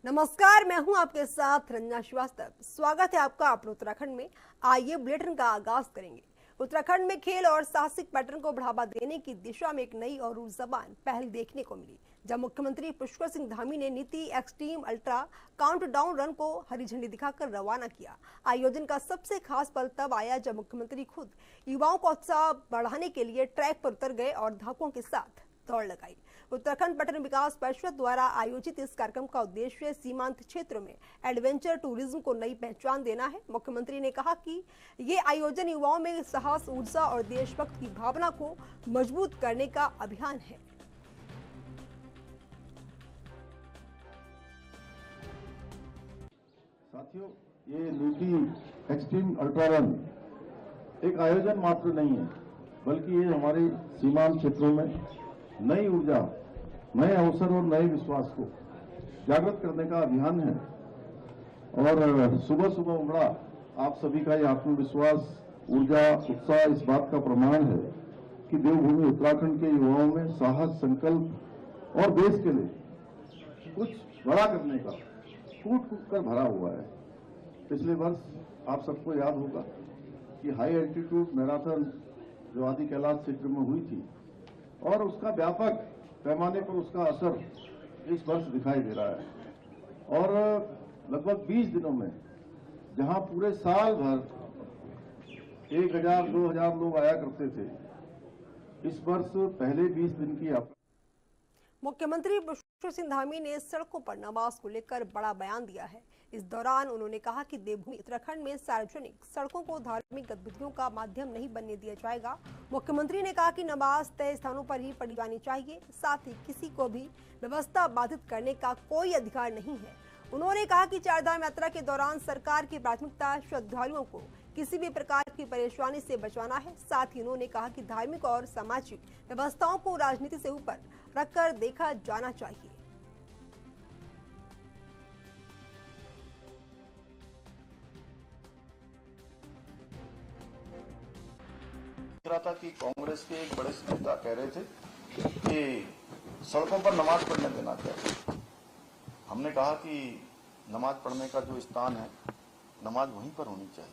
नमस्कार, मैं हूं आपके साथ रंजना श्रीवास्तव। स्वागत है आपका अपने उत्तराखंड में। आइए बुलेटिन का आगाज करेंगे। उत्तराखंड में खेल और साहसिक पर्यटन को बढ़ावा देने की दिशा में एक नई और ऊर्जावान पहल देखने को मिली, जब मुख्यमंत्री पुष्कर सिंह धामी ने नीति एक्सट्रीम अल्ट्रा काउंटडाउन रन को हरी झंडी दिखाकर रवाना किया। आयोजन का सबसे खास पल तब आया जब मुख्यमंत्री खुद युवाओं का उत्साह बढ़ाने के लिए ट्रैक पर उतर गए और धावकों के साथ दौड़ लगाई। उत्तराखंड पर्यटन विकास परिषद द्वारा आयोजित इस कार्यक्रम का उद्देश्य सीमांत क्षेत्रों में एडवेंचर टूरिज्म को नई पहचान देना है। मुख्यमंत्री ने कहा कि ये आयोजन युवाओं में साहस, ऊर्जा और देशभक्त की भावना को मजबूत करने का अभियान है। साथियों, ये नीति एक्सट्रीम अल्ट्रा रन एक आयोजन मात्र नहीं है, बल्कि ये हमारे सीमांत क्षेत्रों में नई ऊर्जा, नए अवसर और नए विश्वास को जागृत करने का अभियान है। और सुबह सुबह उमड़ा आप सभी का ये आत्मविश्वास, ऊर्जा, उत्साह इस बात का प्रमाण है कि देवभूमि उत्तराखंड के युवाओं में साहस, संकल्प और देश के लिए कुछ बड़ा करने का कूट कूट कर भरा हुआ है। पिछले वर्ष आप सबको याद होगा कि हाई एल्टीट्यूड मैराथन जो आदि कैलाश क्षेत्र में हुई थी, और उसका व्यापक पैमाने पर उसका असर इस वर्ष दिखाई दे रहा है। और लगभग 20 दिनों में जहां पूरे साल भर 1000-2000 लोग आया करते थे, इस वर्ष पहले 20 दिन की यात्रा। मुख्यमंत्री पुष्कर सिंह धामी ने सड़कों पर नमाज को लेकर बड़ा बयान दिया है। इस दौरान उन्होंने कहा कि देवभूमि उत्तराखंड में सार्वजनिक सड़कों को धार्मिक गतिविधियों का माध्यम नहीं बनने दिया जाएगा। मुख्यमंत्री ने कहा कि नमाज तय स्थानों पर ही पढ़ी जानी चाहिए, साथ ही किसी को भी व्यवस्था बाधित करने का कोई अधिकार नहीं है। उन्होंने कहा कि चारधाम यात्रा के दौरान सरकार की प्राथमिकता श्रद्धालुओं को किसी भी प्रकार की परेशानी से बचाना है। साथ ही उन्होंने कहा कि धार्मिक और सामाजिक व्यवस्थाओं को राजनीति से ऊपर रखकर देखा जाना चाहिए। रहा था कि कांग्रेस के एक बड़े नेता कह रहे थे कि सड़कों पर नमाज पढ़ने देना चाहिए। हमने कहा कि नमाज पढ़ने का जो स्थान है, नमाज वहीं पर होनी चाहिए।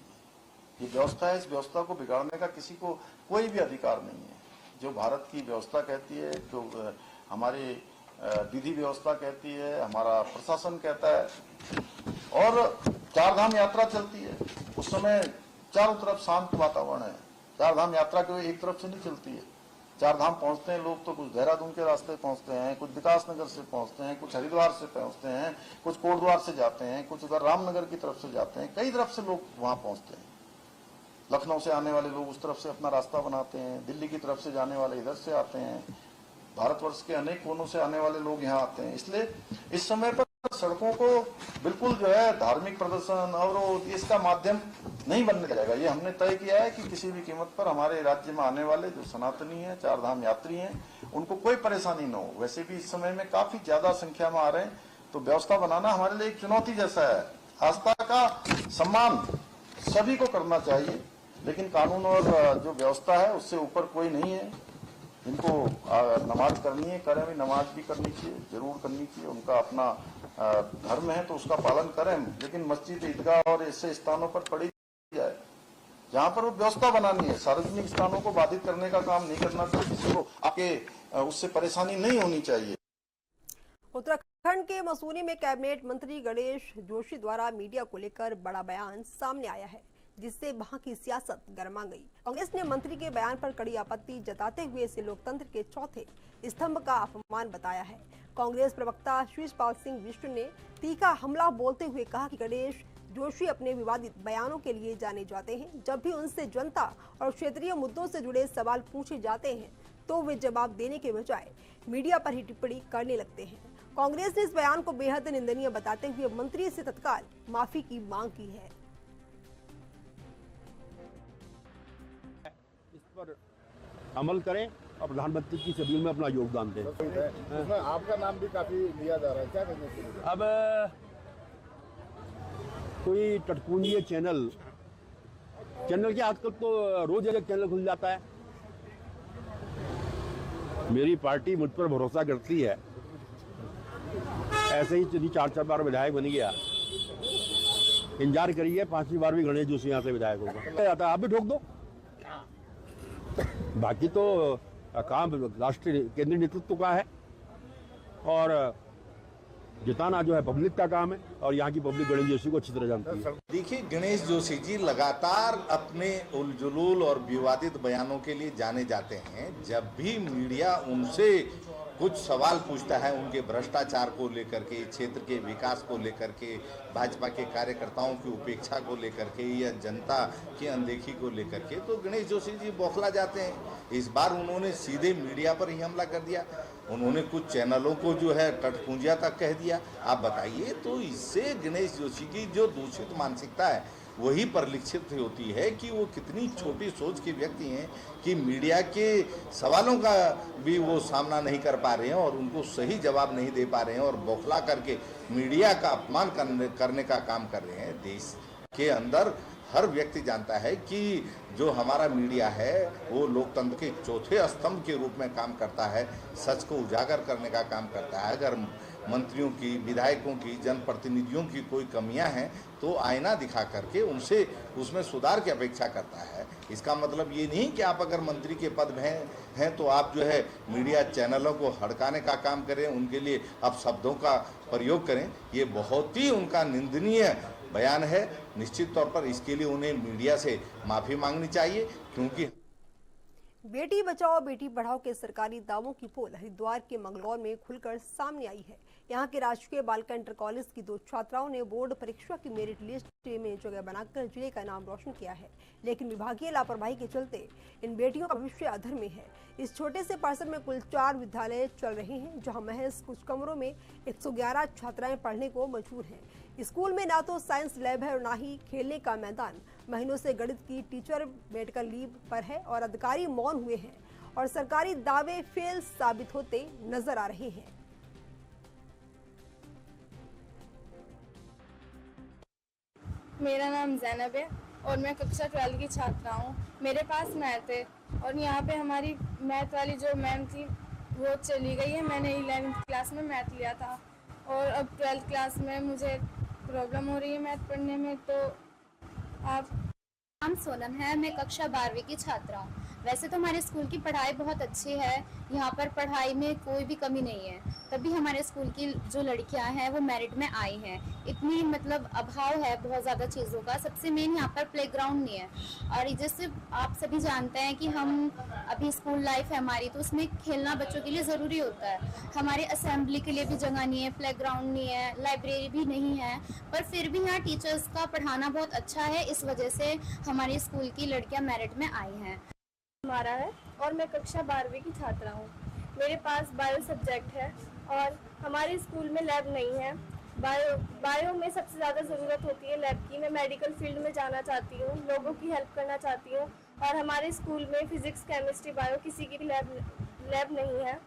ये व्यवस्था है, इस व्यवस्था को बिगाड़ने का किसी को कोई भी अधिकार नहीं है। जो भारत की व्यवस्था कहती है, जो हमारी विधि व्यवस्था कहती है, हमारा प्रशासन कहता है, और चारधाम यात्रा चलती है, उस समय चारों तरफ शांत वातावरण है। चारधाम यात्रा को एक तरफ से नहीं चलती है। चारधाम पहुंचते हैं लोग तो कुछ देहरादून के रास्ते पहुंचते हैं, कुछ विकास नगर से पहुंचते हैं, कुछ हरिद्वार से पहुंचते हैं, कुछ कोटद्वार से जाते हैं, कुछ उधर रामनगर की तरफ से जाते हैं। कई तरफ से लोग वहां पहुंचते हैं। लखनऊ से आने वाले लोग उस तरफ से अपना रास्ता बनाते हैं, दिल्ली की तरफ से जाने वाले इधर से आते हैं, भारतवर्ष के अनेक कोनों से आने वाले लोग यहाँ आते हैं। इसलिए इस समय पर सड़कों को बिल्कुल जो है धार्मिक प्रदर्शन और इसका माध्यम नहीं बनने जाएगा। ये हमने तय किया है कि किसी भी कीमत पर हमारे राज्य में आने वाले जो सनातनी हैं, चारधाम यात्री हैं, उनको कोई परेशानी न हो। वैसे भी इस समय में काफी ज्यादा संख्या में आ रहे हैं, तो व्यवस्था बनाना हमारे लिए एक चुनौती जैसा है। आस्था का सम्मान सभी को करना चाहिए, लेकिन कानून और जो व्यवस्था है उससे ऊपर कोई नहीं है। जिनको नमाज करनी है करें, भी नमाज भी करनी चाहिए, जरूर करनी चाहिए। उनका अपना धर्म है तो उसका पालन करें, लेकिन मस्जिद, ईदगाह और ऐसे स्थानों पर पड़ी जाए जहां पर वो व्यवस्था बनानी है। सार्वजनिक स्थानों को बाधित करने का काम नहीं करना चाहिए, किसी को आके उससे परेशानी नहीं होनी चाहिए। उत्तराखंड के मसूरी में कैबिनेट मंत्री गणेश जोशी द्वारा मीडिया को लेकर बड़ा बयान सामने आया है, जिससे वहां की सियासत गर्मा गई। कांग्रेस ने मंत्री के बयान पर कड़ी आपत्ति जताते हुए इसे लोकतंत्र के चौथे स्तंभ का अपमान बताया है। कांग्रेस प्रवक्ता शिवपाल सिंह बिष्ट ने तीखा हमला बोलते हुए कहा कि गणेश जोशी अपने विवादित बयानों के लिए जाने जाते हैं। जब भी उनसे जनता और क्षेत्रीय मुद्दों से जुड़े सवाल पूछे जाते हैं तो वे जवाब देने के बजाय मीडिया पर ही टिप्पणी करने लगते हैं। कांग्रेस ने इस बयान को बेहद निंदनीय बताते हुए मंत्री से तत्काल माफी की मांग की है। इस पर अमल करें और प्रधानमंत्री की शेड्यूल में अपना योगदान दें। उसमें आपका नाम भी काफी लिया जा रहा है, क्या कहने के लिए? अब कोई टटपूंजी चैनल के आजकल तो रोज एक चैनल खुल जाता है। मेरी पार्टी मुझ पर भरोसा करती है, ऐसे ही यदि 4-4 बार विधायक बन गया, इंतजार करिए 5वीं बार भी गणेश जोशी यहाँ से विधायक होगा। आता आप भी ठोक दो, बाकी तो काम राष्ट्रीय केंद्रीय नेतृत्व का है और जिताना जो है पब्लिक का काम है और यहाँ की पब्लिक गणेश जोशी को अच्छी तरह जानती है। देखिए, गणेश जोशी जी लगातार अपने उलझुल और विवादित बयानों के लिए जाने जाते हैं। जब भी मीडिया उनसे कुछ सवाल पूछता है उनके भ्रष्टाचार को लेकर के, क्षेत्र के विकास को लेकर के, भाजपा के कार्यकर्ताओं की उपेक्षा को लेकर के या जनता की अनदेखी को लेकर के, तो गणेश जोशी जी बौखला जाते हैं। इस बार उन्होंने सीधे मीडिया पर ही हमला कर दिया। उन्होंने कुछ चैनलों को जो है टटपूंजिया तक कह दिया। आप बताइए, तो इससे गणेश जोशी की जो दूषित मानसिकता है वही परिलक्षित होती है कि वो कितनी छोटी सोच के व्यक्ति हैं कि मीडिया के सवालों का भी वो सामना नहीं कर पा रहे हैं और उनको सही जवाब नहीं दे पा रहे हैं और बौखला करके मीडिया का अपमान करने का काम कर रहे हैं। देश के अंदर हर व्यक्ति जानता है कि जो हमारा मीडिया है वो लोकतंत्र के चौथे स्तंभ के रूप में काम करता है, सच को उजागर करने का काम करता है। अगर मंत्रियों की, विधायकों की, जनप्रतिनिधियों की कोई कमियां हैं तो आईना दिखा करके उनसे उसमें सुधार की अपेक्षा करता है। इसका मतलब ये नहीं कि आप अगर मंत्री के पद में हैं तो आप जो है मीडिया चैनलों को हड़काने का काम करें, उनके लिए आप शब्दों का प्रयोग करें। ये बहुत ही उनका निंदनीय बयान है। निश्चित तौर पर इसके लिए उन्हें मीडिया से माफ़ी मांगनी चाहिए, क्योंकि बेटी बचाओ बेटी पढ़ाओ के सरकारी दावों की पोल हरिद्वार के मंगलौर में खुलकर सामने आई है। यहाँ के राजकीय बालिका इंटर कॉलेज की 2 छात्राओं ने बोर्ड परीक्षा की मेरिट लिस्ट में जगह बनाकर जिले का नाम रोशन किया है, लेकिन विभागीय लापरवाही के चलते इन बेटियों का भविष्य अधर में है। इस छोटे से परिसर में कुल 4 विद्यालय चल रहे हैं, जहाँ महज कुछ कमरों में 111 छात्राएं पढ़ने को मजबूर हैं। स्कूल में ना तो साइंस लैब है और ना ही खेलने का मैदान। महीनों से गणित की टीचर मेडिकल लीव पर है और अधिकारी मौन हुए हैं और सरकारी दावे फेल साबित होते नजर आ रहे हैं। मेरा नाम जैनब है और मैं कक्षा 12 की छात्रा हूँ। मेरे पास मैथ है और यहाँ पे हमारी मैथ वाली जो मैम थी वो चली गई है। मैंने 11th क्लास में मैथ लिया था और अब 12th क्लास में मुझे प्रॉब्लम हो रही है मैथ पढ़ने में। तो आप नाम सोनम है, मैं कक्षा 12वीं की छात्रा हूँ। वैसे तो हमारे स्कूल की पढ़ाई बहुत अच्छी है, यहाँ पर पढ़ाई में कोई भी कमी नहीं है, तभी हमारे स्कूल की जो लड़कियाँ हैं वो मेरिट में आई हैं। इतनी मतलब अभाव है बहुत ज़्यादा चीज़ों का। सबसे मेन यहाँ पर प्लेग्राउंड नहीं है और जैसे आप सभी जानते हैं कि हम अभी स्कूल लाइफ है हमारी, तो उसमें खेलना बच्चों के लिए ज़रूरी होता है। हमारे असेंबली के लिए भी जगह नहीं है, प्लेग्राउंड नहीं है, लाइब्रेरी भी नहीं है, पर फिर भी यहाँ टीचर्स का पढ़ाना बहुत अच्छा है। इस वजह से हमारे स्कूल की लड़कियाँ मेरिट में आई हैं। हमारा है और मैं कक्षा 12वीं की छात्रा हूँ। मेरे पास बायो सब्जेक्ट है और हमारे स्कूल में लैब नहीं है। बायो में सबसे ज़्यादा ज़रूरत होती है लैब की। मैं मेडिकल फील्ड में जाना चाहती हूँ, लोगों की हेल्प करना चाहती हूँ और हमारे स्कूल में फिजिक्स, केमिस्ट्री, बायो किसी की भी लैब नहीं है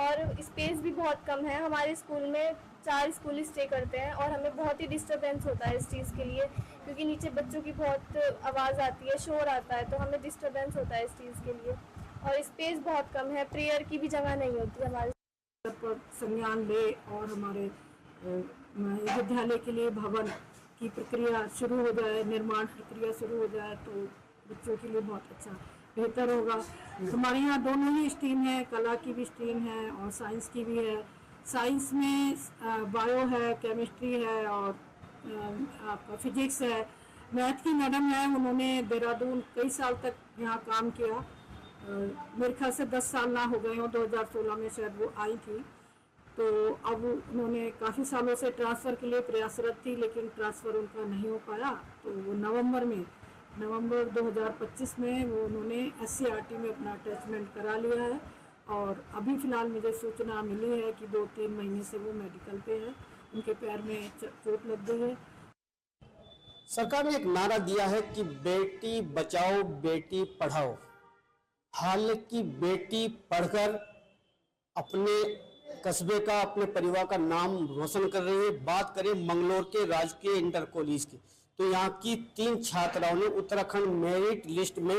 और स्पेस भी बहुत कम है। हमारे स्कूल में 4 स्कूल स्टे करते हैं और हमें बहुत ही डिस्टर्बेंस होता है इस चीज़ के लिए, क्योंकि नीचे बच्चों की बहुत आवाज़ आती है, शोर आता है, तो हमें डिस्टर्बेंस होता है इस चीज़ के लिए। और स्पेस बहुत कम है, प्रेयर की भी जगह नहीं होती हमारे पर संज्ञान ले और हमारे विद्यालय के लिए भवन की प्रक्रिया शुरू हो जाए, निर्माण प्रक्रिया शुरू हो जाए तो बच्चों के लिए बहुत अच्छा बेहतर होगा। हमारे यहाँ दोनों ही स्ट्रीम है, कला की भी स्ट्रीम है और साइंस की भी है। साइंस में बायो है, केमिस्ट्री है और आपका फिजिक्स है। मैथ की मैडम है, उन्होंने देहरादून कई साल तक यहाँ काम किया। मेरे ख्याल से 10 साल ना हो गए हों, 2016 में शायद वो आई थी। तो अब उन्होंने काफ़ी सालों से ट्रांसफ़र के लिए प्रयासरत थी, लेकिन ट्रांसफ़र उनका नहीं हो पाया। तो वो नवंबर 2025 में वो उन्होंने SCRT में अपना अटैचमेंट करा लिया है और अभी फ़िलहाल मुझे सूचना मिली है कि 2-3 महीने से वो मेडिकल पे है, उनके पैर में चोट लग गई है। सरकार ने एक नारा दिया है कि बेटी बचाओ बेटी पढ़ाओ। हालांकि बेटी पढ़कर अपने कस्बे का, अपने परिवार का नाम रोशन कर रही है। बात करें मंगलौर के राजकीय इंटर कॉलेज की, तो यहाँ की 3 छात्राओं ने उत्तराखंड मेरिट लिस्ट में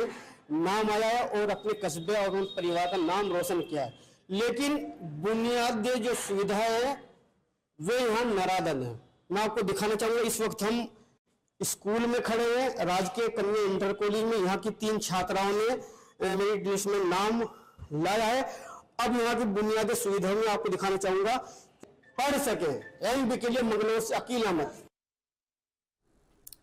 नाम आया है और अपने कस्बे और उन परिवार का नाम रोशन किया है। लेकिन बुनियादी जो सुविधाएं है वे यहाँ नाराजन है। मैं आपको दिखाना चाहूंगा, इस वक्त हम स्कूल में खड़े हैं, राजकीय कन्या इंटर कॉलेज में। यहाँ की 3 छात्राओं ने मेरिट लिस्ट में नाम लाया है। अब यहाँ की बुनियादी सुविधाओं में आपको दिखाना चाहूंगा, पढ़ सके एमबी के लिए मंगलौर से अकील अहमद।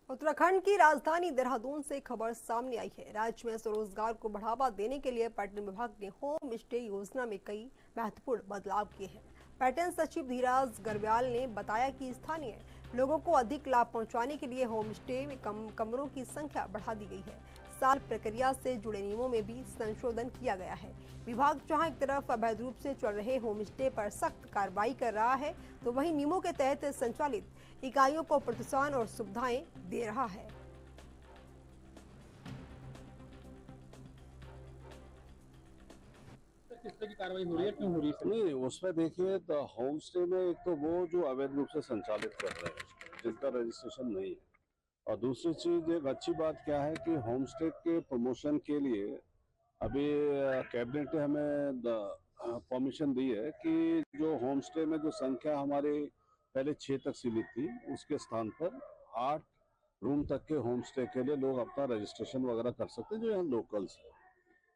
उत्तराखंड की राजधानी देहरादून से खबर सामने आई है। राज्य में स्वरोजगार को बढ़ावा देने के लिए पर्यटन विभाग ने होम स्टे योजना में कई महत्वपूर्ण बदलाव किए हैं। पर्यटन सचिव धीराज गर्ब्याल ने बताया कि स्थानीय लोगों को अधिक लाभ पहुंचाने के लिए होम स्टे में कमरों की संख्या बढ़ा दी गई है। साल प्रक्रिया से जुड़े नियमों में भी संशोधन किया गया है। विभाग जहां एक तरफ अवैध रूप से चल रहे होम स्टे पर सख्त कार्रवाई कर रहा है, तो वहीं नियमों के तहत संचालित इकाइयों को प्रोत्साहन और सुविधाएं दे रहा है। किस तरह की कार्रवाई हो रही है, क्यों हो रही है? नहीं, उसमें देखिए तो होम स्टे में एक तो वो जो अवैध रूप से संचालित कर रहे हैं जिनका रजिस्ट्रेशन नहीं है, और दूसरी चीज एक अच्छी बात क्या है कि होम स्टे के प्रमोशन के लिए अभी कैबिनेट ने हमें परमिशन दी है कि जो होम स्टे में जो संख्या हमारे पहले 6 तक सीमित थी, उसके स्थान पर 8 रूम तक के होम स्टे के लिए लोग अपना रजिस्ट्रेशन वगैरह कर सकते हैं जो यहाँ लोकल्स है।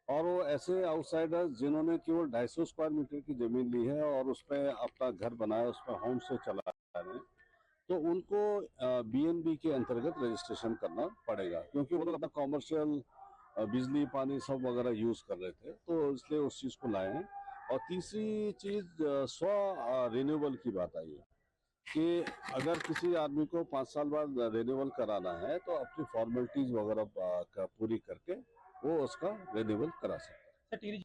और वो ऐसे आउटसाइडर्स जिन्होंने केवल 250 स्क्वायर मीटर की जमीन ली है और उसमें अपना घर बनाया, उसमें होम स्टे चला रहे हैं, तो उनको बीएनबी के अंतर्गत रजिस्ट्रेशन करना पड़ेगा, क्योंकि वो लोग अपना कॉमर्शियल बिजली पानी सब वगैरह यूज कर रहे थे, तो इसलिए उस चीज को लाए हैं। और तीसरी चीज 100 रिन्यूअल की बात आई है कि अगर किसी आदमी को 5 साल बाद रिन्यूअल कराना है तो अपनी फॉर्मेलिटीज वगैरह पूरी करके वो उसका रिन्यूअल करा सकते हैं।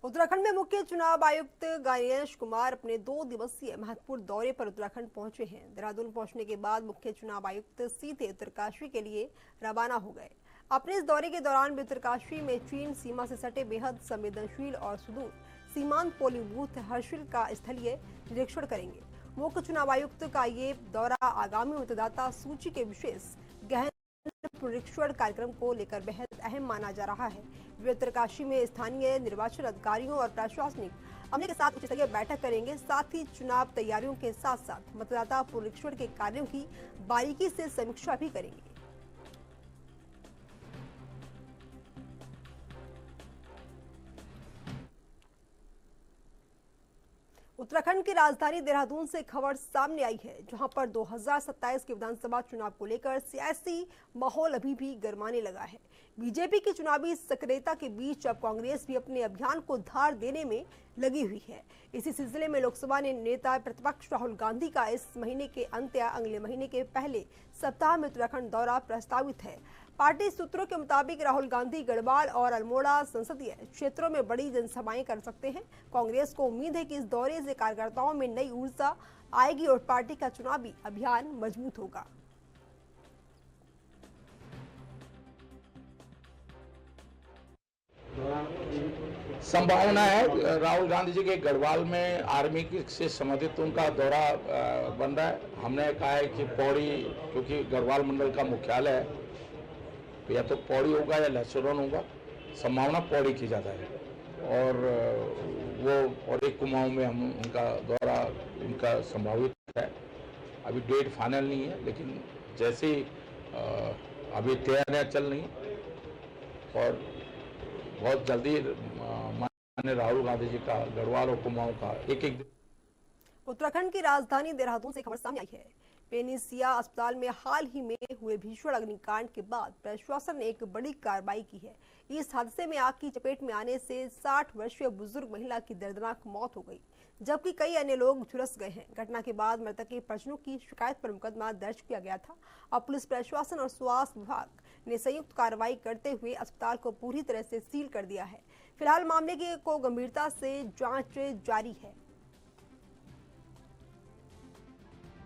उत्तराखंड में मुख्य चुनाव आयुक्त गणेश कुमार अपने 2 दिवसीय महत्वपूर्ण दौरे पर उत्तराखंड पहुंचे हैं। देहरादून पहुंचने के बाद मुख्य चुनाव आयुक्त सीधे उत्तरकाशी के लिए रवाना हो गए। अपने इस दौरे के दौरान भी उत्तरकाशी में चीन सीमा से सटे बेहद संवेदनशील और सुदूर सीमांत पोलिंग बूथ हर्षिल का स्थलीय निरीक्षण करेंगे। मुख्य चुनाव आयुक्त का ये दौरा आगामी मतदाता सूची के विशेष गहन पुनरीक्षण कार्यक्रम को लेकर बेहद अहम माना जा रहा है। वे उत्तरकाशी में स्थानीय निर्वाचन अधिकारियों और प्रशासनिक अमले के साथ उच्च स्तरीय बैठक करेंगे। साथ ही चुनाव तैयारियों के साथ साथ मतदाता पुनरीक्षण के कार्यों की बारीकी से समीक्षा भी करेंगे। उत्तराखंड की राजधानी देहरादून से खबर सामने आई है, जहां पर 2027 के विधानसभा चुनाव को लेकर सियासी माहौल अभी भी गरमाने लगा है। बीजेपी की चुनावी सक्रियता के बीच अब कांग्रेस भी अपने अभियान को धार देने में लगी हुई है। इसी सिलसिले में लोकसभा ने नेता प्रतिपक्ष राहुल गांधी का इस महीने के अंत या अगले महीने के पहले सप्ताह में उत्तराखंड दौरा प्रस्तावित है। पार्टी सूत्रों के मुताबिक राहुल गांधी गढ़वाल और अल्मोड़ा संसदीय क्षेत्रों में बड़ी जनसभाएं कर सकते हैं। कांग्रेस को उम्मीद है कि इस दौरे से कार्यकर्ताओं में नई ऊर्जा आएगी और पार्टी का चुनावी अभियान मजबूत होगा। संभावना है राहुल गांधी जी के गढ़वाल में आर्मी से संबंधित उनका दौरा बन रहा है। हमने कहा है कि पौड़ी, क्योंकि गढ़वाल मंडल का मुख्यालय है, या तो पौड़ी होगा या लहसुरन होगा। संभावना पौड़ी की ज़्यादा है और वो और एक कुमाऊं में हम उनका दौरा उनका संभावित है। अभी डेट फाइनल नहीं है, लेकिन जैसे अभी तैयारियां चल रही और बहुत जल्दी माननीय राहुल गांधी जी का गढ़वाल और कुमाऊं का एक उत्तराखंड की राजधानी देहरादून से खबर सामने आई है। पेनिसिया अस्पताल में हाल ही में हुए भीषण अग्निकांड के बाद प्रशासन ने एक बड़ी कार्रवाई की है। इस हादसे में आग की चपेट में आने से 60 वर्षीय बुजुर्ग महिला की दर्दनाक मौत हो गई, जबकि कई अन्य लोग झुलस गए हैं। घटना के बाद मृतक के परिजनों की शिकायत पर मुकदमा दर्ज किया गया था। अब पुलिस प्रशासन और स्वास्थ्य विभाग ने संयुक्त कार्रवाई करते हुए अस्पताल को पूरी तरह से सील कर दिया है। फिलहाल मामले को गंभीरता से जांच जारी है।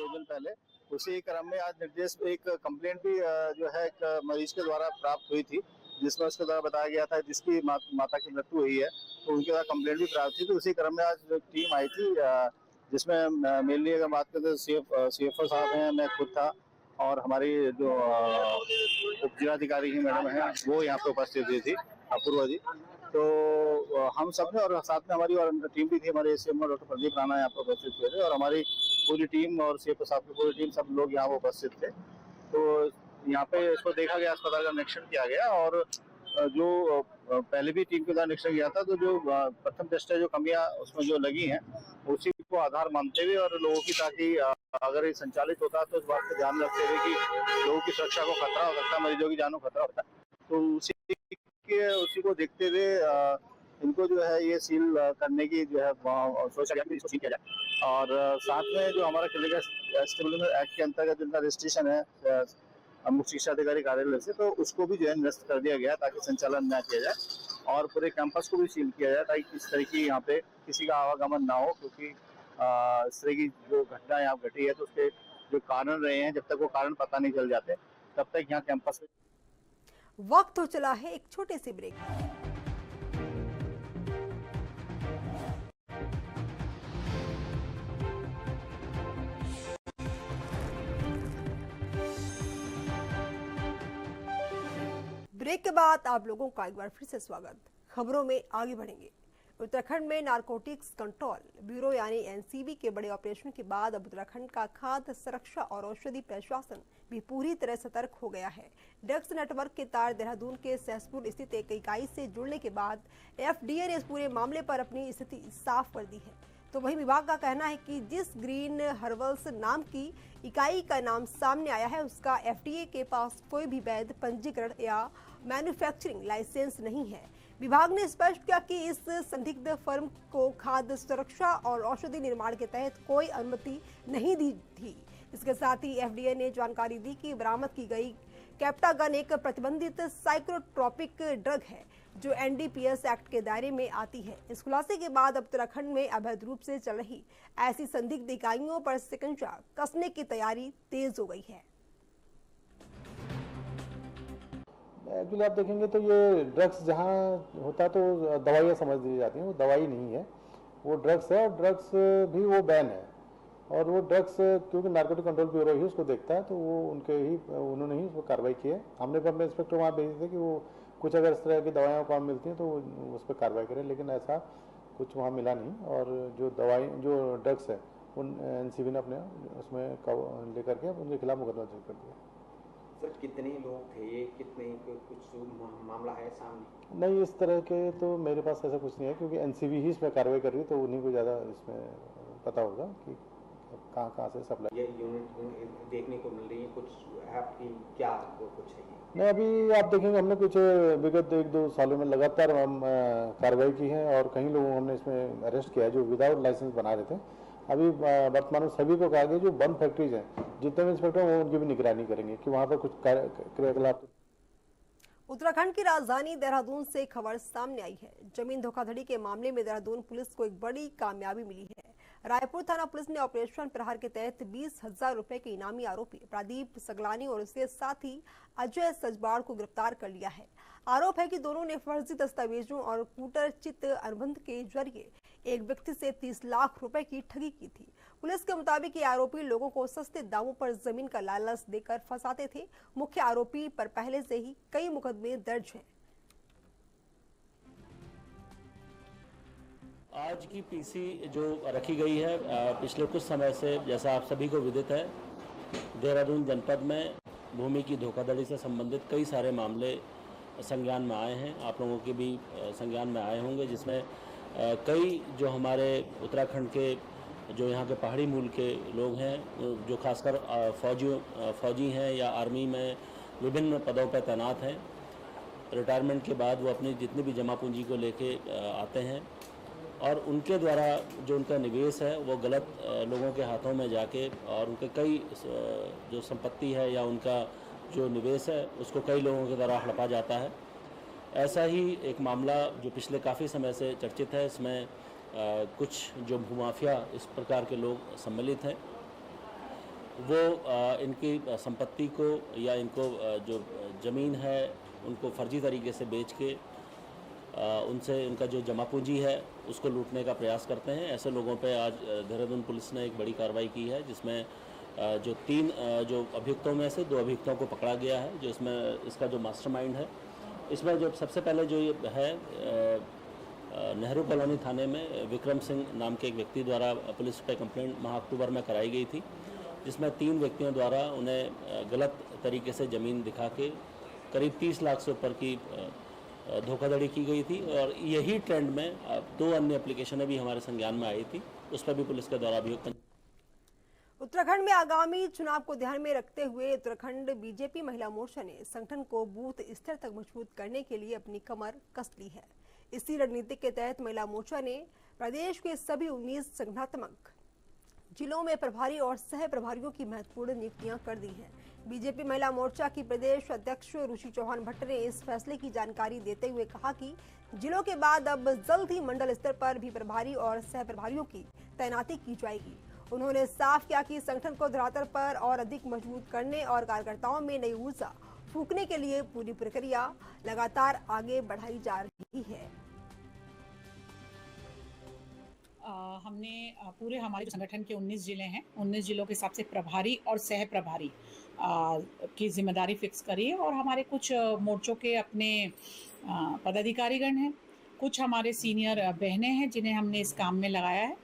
पहले उसी क्रम में आज निर्देश एक कंप्लेंट भी जो है एक मरीज के द्वारा प्राप्त हुई थी, जिसमें उसके द्वारा बताया गया था जिसकी माता की मृत्यु हुई है, तो उनके द्वारा कंप्लेंट भी प्राप्त थी। तो उसी क्रम में आज टीम आई थी, जिसमें मेनली अगर बात करें तो सीएफओ साहब हैं, मैं खुद था और हमारी जो उप जिलाधिकारी की मैडम है वो यहाँ पे उपस्थित हुई थी, अपूर्वा जी। तो हम सब ने और साथ में हमारी और टीम भी थी, हमारे सीएमओ डॉक्टर प्रदीप राणा यहाँ पर उपस्थित हुए थे और हमारी पूरी टीम और सीएफओ साहब की पूरी टीम, सब लोग यहाँ उपस्थित थे। तो यहाँ पे इसको देखा गया, अस्पताल का निरीक्षण किया गया और जो पहले भी टीम के द्वारा निरीक्षण किया था, तो जो प्रथम दृष्टया जो कमियां उसमें जो लगी हैं उसी को आधार मानते हुए और लोगों की, ताकि अगर ये संचालित होता तो इस बात को ध्यान रखते हुए कि लोगों की सुरक्षा को खतरा हो सकता है, मरीजों की जान को खतरा होता है, तो उसी को देखते हुए इनको जो है ये सील करने की जो है सोचा गया कि इसको सील किया जाए। और साथ में जो हमारा क्लिनिकल स्टिमुलेशन एक्ट के अंतर्गत जिनका रजिस्ट्रेशन है मुख्य शिक्षा अधिकारी कार्यालय से, तो उसको भी जो है निरस्त कर दिया गया ताकि संचालन न किया जाए और पूरे कैंपस को भी सील किया जाए ताकि इस तरह की यहाँ पे किसी का आवागमन ना हो, क्योंकि इस तरह की जो घटना यहाँ घटी है तो उसके जो कारण रहे हैं, जब तक वो कारण पता नहीं चल जाते तब तक यहाँ कैंपस में। वक्त हो चला है एक छोटे से ब्रेक। ब्रेक के बाद आप लोगों का एक बार फिर से स्वागत। खबरों में आगे बढ़ेंगे। उत्तराखंड में नारकोटिक्स कंट्रोल ब्यूरो यानी एनसीबी के बड़े ऑपरेशन के बाद अब उत्तराखंड का खाद्य सुरक्षा और औषधि प्रशासन भी पूरी तरह सतर्क हो गया है। ड्रग्स नेटवर्क के तार देहरादून के सहसपुर स्थित एक इकाई से जुड़ने के बाद एफडीए ने इस पूरे मामले पर अपनी स्थिति साफ कर दी है। तो वहीं विभाग का कहना है कि जिस ग्रीन हर्बल्स नाम की इकाई का नाम सामने आया है उसका एफडीए के पास कोई भी वैध पंजीकरण या मैन्युफैक्चरिंग लाइसेंस नहीं है। विभाग ने स्पष्ट किया कि इस संदिग्ध फर्म को खाद्य सुरक्षा और औषधि निर्माण के तहत कोई अनुमति नहीं दी थी। इसके साथ ही एफडीए ने जानकारी दी कि बरामद की गई कैप्टागन एक प्रतिबंधित साइकोट्रोपिक ड्रग है जो एनडीपीएस एक्ट के दायरे में आती है। इस खुलासे के बाद अब उत्तराखंड में अवैध रूप से चल रही ऐसी संदिग्ध इकाइयों पर शिकंजा कसने की तैयारी तेज हो गई है। एक्चुअली आप देखेंगे तो ये ड्रग्स जहाँ होता है तो दवाइयाँ समझ दी जाती हैं, वो दवाई नहीं है, वो ड्रग्स है और ड्रग्स भी वो बैन है। और वो ड्रग्स क्योंकि नारकोटिक कंट्रोल ब्यूरो ही उसको देखता है तो वो उन्होंने ही उसको कार्रवाई की है। हमने भी अपने इंस्पेक्टर वहाँ भेजे थे कि वो कुछ अगर इस तरह की दवाइयाँ वहाँ मिलती हैं तो उस पर कार्रवाई करें, लेकिन ऐसा कुछ वहाँ मिला नहीं। और जो ड्रग्स है उन एनसीबी ने अपने उसमें लेकर के उनके खिलाफ मुकदमा दर्ज कर दिया। सर कितने लोग थे ये, कितने कुछ मामला है सामने? नहीं, इस तरह के तो मेरे पास ऐसा कुछ नहीं है क्योंकि एनसीबी ही इसमें कार्रवाई कर रही है तो उन्हीं को ज़्यादा इसमें पता होगा कि कहाँ से सप्लाई। ये यूनिट देखने को मिल रही है, कुछ आपकी क्या कुछ है? नहीं, अभी आप देखेंगे हमने कुछ विगत 1-2 सालों में लगातार हम कार्रवाई की है और कई लोगों हमने इसमें अरेस्ट किया है जो विदाउट लाइसेंस बना रहे थे। अभी वर्तमान में सभी को कहा गया जो बंद फैक्ट्रीज हैं, जितने भी इंस्पेक्टर वो उनकी भी निगरानी करेंगे कि वहाँ पर कुछ क्रियाकलाप। उत्तराखंड की राजधानी देहरादून से खबर सामने आई है। जमीन धोखाधड़ी के मामले में देहरादून पुलिस को एक बड़ी कामयाबी मिली है। रायपुर थाना पुलिस ने ऑपरेशन प्रहार के तहत 20,000 रुपए के इनामी आरोपी प्रदीप सगलानी और उसके साथी अजय सजबाड़ को गिरफ्तार कर लिया है। आरोप है कि दोनों ने फर्जी दस्तावेजों और कूटरचित अनुबंध के जरिए एक व्यक्ति से 30 लाख रुपए की ठगी की थी। पुलिस के मुताबिक ये आरोपी लोगों को सस्ते दामों पर जमीन का लालच देकर फंसाते थे। मुख्य आरोपी पर पहले से ही कई मुकदमे दर्ज हैं। आज की पीसी जो रखी गई है पिछले कुछ समय से, जैसा आप सभी को विदित है, देहरादून जनपद में भूमि की धोखाधड़ी से संबंधित कई सारे मामले संज्ञान में आए हैं। आप लोगों के भी संज्ञान में आए होंगे, जिसमें कई जो हमारे उत्तराखंड के जो यहाँ के पहाड़ी मूल के लोग हैं, जो खासकर फौजी हैं या आर्मी में विभिन्न पदों पर तैनात हैं, रिटायरमेंट के बाद वो अपनी जितनी भी जमा पूंजी को लेके आते हैं और उनके द्वारा जो उनका निवेश है वो गलत लोगों के हाथों में जाके और उनके कई जो संपत्ति है या उनका जो निवेश है उसको कई लोगों के द्वारा हड़पा जाता है। ऐसा ही एक मामला जो पिछले काफ़ी समय से चर्चित है, इसमें कुछ जो भूमाफिया इस प्रकार के लोग सम्मिलित हैं, वो इनकी संपत्ति को या इनको जो ज़मीन है उनको फर्जी तरीके से बेच के उनसे उनका जो जमा पूंजी है उसको लूटने का प्रयास करते हैं। ऐसे लोगों पे आज देहरादून पुलिस ने एक बड़ी कार्रवाई की है, जिसमें जो 3 जो अभियुक्तों में से 2 अभियुक्तों को पकड़ा गया है, जो इसमें इसका जो मास्टरमाइंड है। इसमें जो सबसे पहले जो ये है नेहरू कॉलोनी थाने में विक्रम सिंह नाम के एक व्यक्ति द्वारा पुलिस पे कंप्लेंट माह अक्टूबर में कराई गई थी, जिसमें 3 व्यक्तियों द्वारा उन्हें गलत तरीके से ज़मीन दिखा के करीब 30 लाख से ऊपर की धोखाधड़ी की गई थी। और यही ट्रेंड में 2 अन्य एप्लीकेशनें भी हमारे संज्ञान में आई थी, उस पर भी पुलिस के द्वारा अभियोग। उत्तराखंड में आगामी चुनाव को ध्यान में रखते हुए उत्तराखंड बीजेपी महिला मोर्चा ने संगठन को बूथ स्तर तक मजबूत करने के लिए अपनी कमर कस ली है। इसी रणनीति के तहत महिला मोर्चा ने प्रदेश के सभी 19 संगठनात्मक जिलों में प्रभारी और सह प्रभारियों की महत्वपूर्ण नियुक्तियां कर दी हैं। बीजेपी महिला मोर्चा की प्रदेश अध्यक्ष रुचि चौहान भट्ट ने इस फैसले की जानकारी देते हुए कहा कि जिलों के बाद अब जल्द ही मंडल स्तर पर भी प्रभारी और सह प्रभारियों की तैनाती की जाएगी। उन्होंने साफ किया कि संगठन को धरातल पर और अधिक मजबूत करने और कार्यकर्ताओं में नई ऊर्जा फूंकने के लिए पूरी प्रक्रिया लगातार आगे बढ़ाई जा रही है। हमने पूरे हमारे संगठन के 19 जिले हैं, 19 जिलों के हिसाब से प्रभारी और सह प्रभारी की जिम्मेदारी फिक्स करी है। और हमारे कुछ मोर्चों के अपने पदाधिकारीगण हैं, कुछ हमारे सीनियर बहनें हैं जिन्हें हमने इस काम में लगाया है।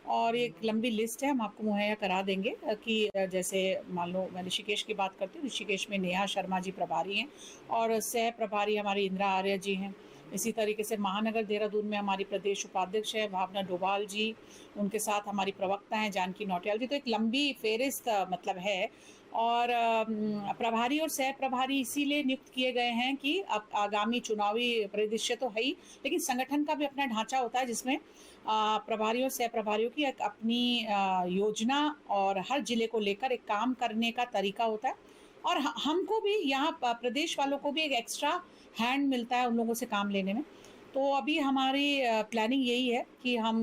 और एक लंबी लिस्ट है, हम आपको मुहैया करा देंगे कि जैसे मान लो मैं ऋषिकेश की बात करती हूँ, ऋषिकेश में नेहा शर्मा जी प्रभारी हैं और सह प्रभारी हमारी इंदिरा आर्य जी हैं। इसी तरीके से महानगर देहरादून में हमारी प्रदेश उपाध्यक्ष है भावना डोभाल जी, उनके साथ हमारी प्रवक्ता हैं जानकी नौटियाल जी। तो एक लंबी फेरिस्त मतलब है। और प्रभारी और सह प्रभारी इसीलिए नियुक्त किए गए हैं कि अब आगामी चुनावी परिदृश्य तो है ही, लेकिन संगठन का भी अपना ढांचा होता है जिसमें प्रभारी और सह प्रभारियों की एक अपनी योजना और हर जिले को लेकर एक काम करने का तरीका होता है। और हमको भी यहाँ प्रदेश वालों को भी एक एक्स्ट्रा हैंड मिलता है उन लोगों से काम लेने में। तो अभी हमारी प्लानिंग यही है कि हम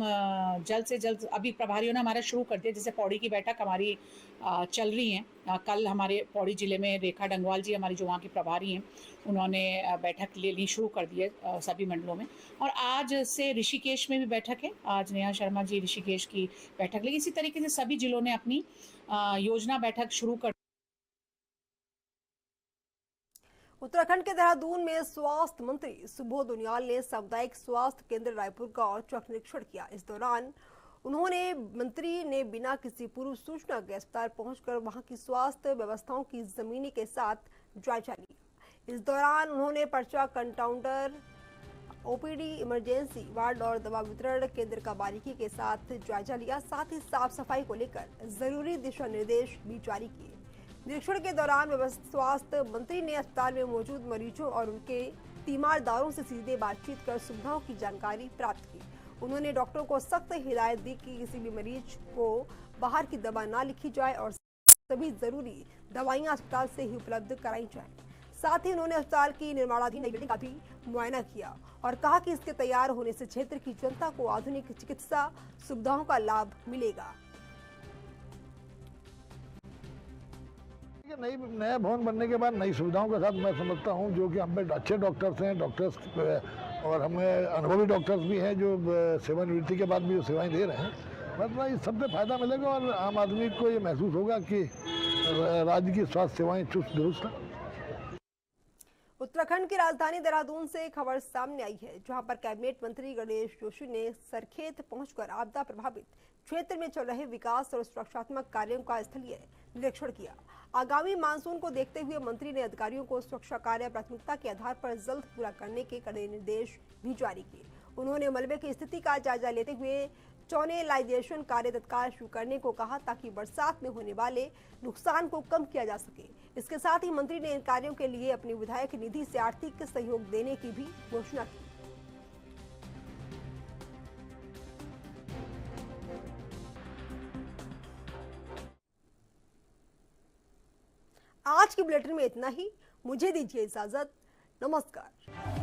जल्द से जल्द, अभी प्रभारियों ने हमारा शुरू कर दिया, जैसे पौड़ी की बैठक हमारी चल रही हैं। कल हमारे पौड़ी जिले में रेखा डंगवाल जी हमारी जो वहाँ की प्रभारी हैं, उन्होंने बैठक लेनी शुरू कर दी है सभी मंडलों में। और आज से ऋषिकेश में भी बैठक है, आज नेहा शर्मा जी ऋषिकेश की बैठक लेगी। इसी तरीके से सभी जिलों ने अपनी योजना बैठक शुरू कर। उत्तराखंड के देहरादून में स्वास्थ्य मंत्री सुबोध उनियाल ने सामुदायिक स्वास्थ्य केंद्र रायपुर का औचक निरीक्षण किया। इस दौरान मंत्री ने बिना किसी पूर्व सूचना के अस्पताल पहुंचकर वहां की स्वास्थ्य व्यवस्थाओं की जमीनी के साथ जायजा लिया। इस दौरान उन्होंने पर्चा काउंटर, ओपीडी, इमरजेंसी वार्ड और दवा वितरण केंद्र का बारीकी के साथ जायजा लिया। साथ ही साफ सफाई को लेकर जरूरी दिशा निर्देश भी जारी किए। निरीक्षण के दौरान स्वास्थ्य मंत्री ने अस्पताल में मौजूद मरीजों और उनके तीमारदारों से सीधे बातचीत कर सुविधाओं की जानकारी प्राप्त की। उन्होंने डॉक्टरों को सख्त हिदायत दी कि किसी भी मरीज को बाहर की दवा ना लिखी जाए और सभी जरूरी दवाइयां अस्पताल से ही उपलब्ध कराई जाए। साथ ही उन्होंने अस्पताल की निर्माणाधीन नई बिल्डिंग का भी मुआयना किया और कहा कि इसके तैयार होने से क्षेत्र की जनता को आधुनिक चिकित्सा सुविधाओं का लाभ मिलेगा। नया भवन बनने के बाद नई सुविधाओं के साथ मैं समझता हूं, जो कि हम पे अच्छे डॉक्टर्स हैं, और हमें अनुभवी डॉक्टर्स भी हैं जो सेवानिवृत्ति के बाद भी सेवाएं दे रहे हैं। मतलब इस सबसे फायदा मिलेगा और आम आदमी को ये महसूस होगा कि राज्य की स्वास्थ्य सेवाएं चुस्त दुरुस्त हैं। उत्तराखंड की राजधानी देहरादून से खबर सामने आई है, जहां पर कैबिनेट मंत्री गणेश जोशी ने सरखेत पहुंचकर आपदा प्रभावित क्षेत्र में चल रहे विकास और सुरक्षात्मक कार्यों का स्थलीय निरीक्षण किया। आगामी मानसून को देखते हुए मंत्री ने अधिकारियों को सुरक्षा कार्य प्राथमिकता के आधार पर जल्द पूरा करने के कड़े निर्देश भी जारी किए। उन्होंने मलबे की स्थिति का जायजा लेते हुए चौनेलाइजेशन कार्य तत्काल शुरू करने को कहा, ताकि बरसात में होने वाले नुकसान को कम किया जा सके। इसके साथ ही मंत्री ने इन कार्यों के लिए अपनी विधायक निधि से आर्थिक सहयोग देने की भी घोषणा की। आज की बुलेटिन में इतना ही। मुझे दीजिए इजाजत। नमस्कार।